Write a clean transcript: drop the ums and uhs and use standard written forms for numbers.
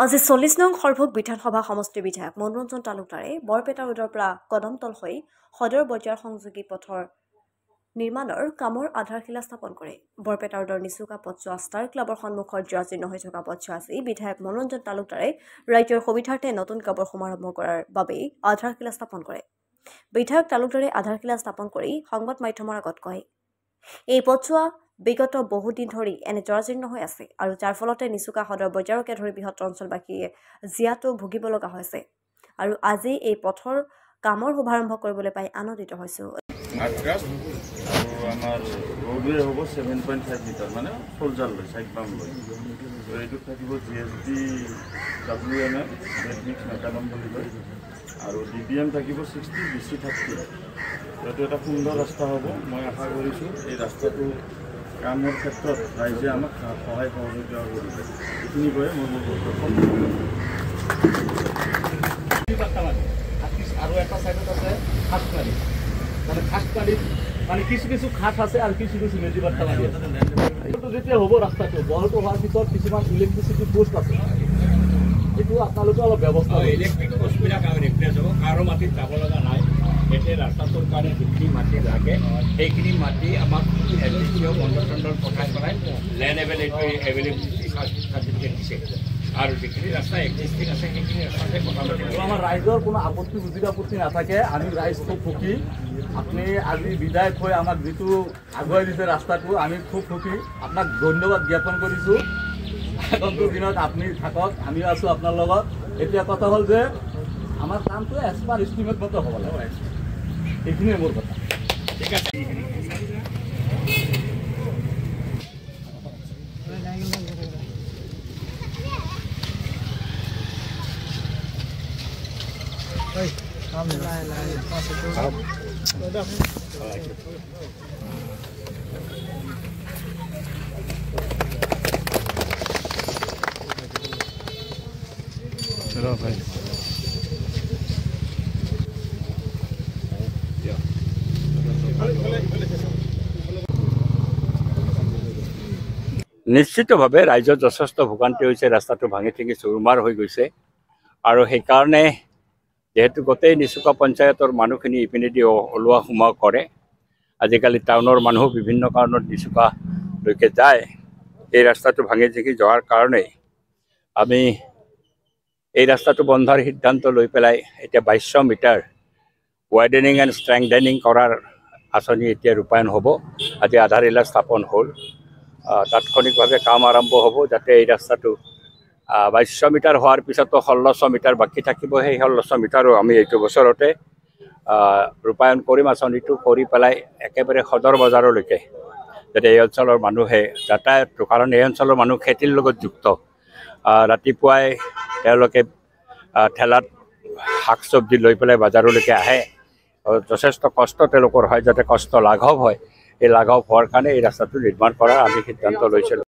আজি 40 নং সৰভোগ বিধানসভা সমষ্টিৰ বিধায়ক মনোৰঞ্জন তালুকদাৰে বৰপেটা ৰোডৰ পৰা কদমতল হৈ সদৰ বজাৰ সংযোগী পথৰ নিৰ্মাণৰ কামৰ আধাৰশিলা স্থাপন কৰে। বৰপেটা ৰোডৰ নিচুকা পথছোৱা ষ্টাৰ ক্লাবৰ সন্মুখত জৰাজীৰ্ণ হৈ থকা পথছোৱাচি বিধায়ক মনোৰঞ্জন তালুকদাৰে ৰাজ্যৰ সুবিধাৰ্থে নতুন কামৰ শুভাৰম্ভ কৰাৰ বাবেই আধাৰশিলা স্থাপন কৰে। বিধায়ক তালুকদাৰে আধাৰশিলা স্থাপন কৰি সংবাদ মাধ্যমৰ আগত কয়, এই পথছোৱা বিগত বহুদিন ধৰি এনে জৰাজীৰ্ণ হৈ আছে আৰু যাৰ ফলতে নিচুকা সদৰ বজাৰকে ধৰি বৃহৎ অঞ্চলবাসীয়ে জীয়াতো ভুগিব লগা হৈছে আৰু আজি এই পথৰ কামৰ শুভাৰম্ভ কৰিবলৈ পাই আনন্দিত হৈছো। আমাৰ ৰোডৱে হ'ব 7.5 মিটাৰ মানে সোলজাল লৈ সাইড বাম লৈ এইটো থাকিব GSB WNM মিক্স মেকানম বুলি কয় আৰু DBM থাকিব 60 BC 30। এইটো এটা সুন্দৰ ৰাস্তা হ'ব। মই আশা কৰিছোঁ এই ৰাস্তাটো কামৰ ক্ষেত্ৰত ৰাইজে আমাক সহায় সহযোগিতা কৰিব। এইখিনি কয় মই আৰু এটা সাইডত আছে খাটকালি মানে খাটকালিত মানে কিছু খাট আছে আৰু কিছু মেজি বাৰ্তা মাৰি আছে। এইটো যেতিয়া হ'ব ৰাস্তাটো বহলটো হোৱাৰ পিছত কিছুমান ইলেক্ট্ৰিচিটি পোষ্ট আছে, এইটো আপোনালোকে অলপ ব্যৱস্থা ইলেক্ট্ৰিক পোষ্টবিলাক ৰিপ্লেচ হ'ব। কাৰো মাটিত যাব লগা নাই। এতিয়া ৰাস্তাটোৰ কাৰণে যিখিনি মাটি লাগে সেইখিনি মাটি আমাক মণ্ডল পঠাই লেণ্ড এভেইলেবিলিটি চাৰ্টিফিকেট দিছে আৰু যিখিনি ৰাস্তা এক্সিষ্টিং আছে সেইখিনি ৰাস্তাতে কথা আমাৰ ৰাইজৰ কোনো আপত্তি আপত্তি নাথাকে। আমি ৰাইজ খুব সুখী। আপুনি আজি বিধায়ক হৈ আমাক যিটো আগুৱাই দিছে ৰাস্তাটো আমি খুব সুখী। আপোনাক ধন্যবাদ জ্ঞাপন কৰিছোঁ। আগন্তুক দিনত আপুনি থাকক, আমিও আছোঁ আপোনাৰ লগত। এতিয়া কথা হ'ল যে আমাৰ কামটো এজ পাৰ ইষ্টিমেট মতে হ'ব লাগে। এইখিনিয়ে মোৰ কথা। ঠিক আছে। নিশ্চিতভাৱে ৰাইজৰ যথেষ্ট ভোগান্তি হৈছে। ৰাস্তাটো ভাঙি ছিঙি চুৰমাৰ হৈ গৈছে আৰু সেইকাৰণে যেহেতু গোটেই নিচুকা পঞ্চায়তৰ মানুহখিনি ইপিনেদি ওলোৱা সোমোৱা কৰে, আজিকালি টাউনৰ মানুহ বিভিন্ন কাৰণত নিচুকালৈকে যায়। এই ৰাস্তাটো ভাঙি ছিঙি যোৱাৰ কাৰণে আমি এই ৰাস্তাটো বন্ধৰ সিদ্ধান্ত লৈ পেলাই এতিয়া 2200 মিটাৰ ৱাইডেনিং এণ্ড ষ্ট্ৰেংথেনিং কৰাৰ আঁচনি এতিয়া ৰূপায়ণ হ'ব। আজি আধাৰশিলা স্থাপন হ'ল। তাৎক্ষণিকভাৱে কাম আৰম্ভ হ'ব যাতে এই ৰাস্তাটো 2200 মিটাৰ হোৱাৰ পিছতো 1600 মিটাৰ বাকী থাকিব। সেই 1600 মিটাৰো আমি এইটো বছৰতে ৰূপায়ণ কৰিম। আঁচনিটো কৰি পেলাই একেবাৰে সদৰ বজাৰলৈকে যাতে এই অঞ্চলৰ মানুহে যাতায়াতটো, কাৰণ এই অঞ্চলৰ মানুহ খেতিৰ লগত যুক্ত। ৰাতিপুৱাই তেওঁলোকে ঠেলাত শাক চব্জি লৈ পেলাই বজাৰলৈকে আহে। যথেষ্ট কষ্ট তেওঁলোকৰ হয়, যাতে কষ্ট লাঘৱ হয়। এই লাঘৱ হোৱাৰ কাৰণে এই ৰাস্তাটো নিৰ্মাণ কৰাৰ আমি সিদ্ধান্ত লৈছিলোঁ।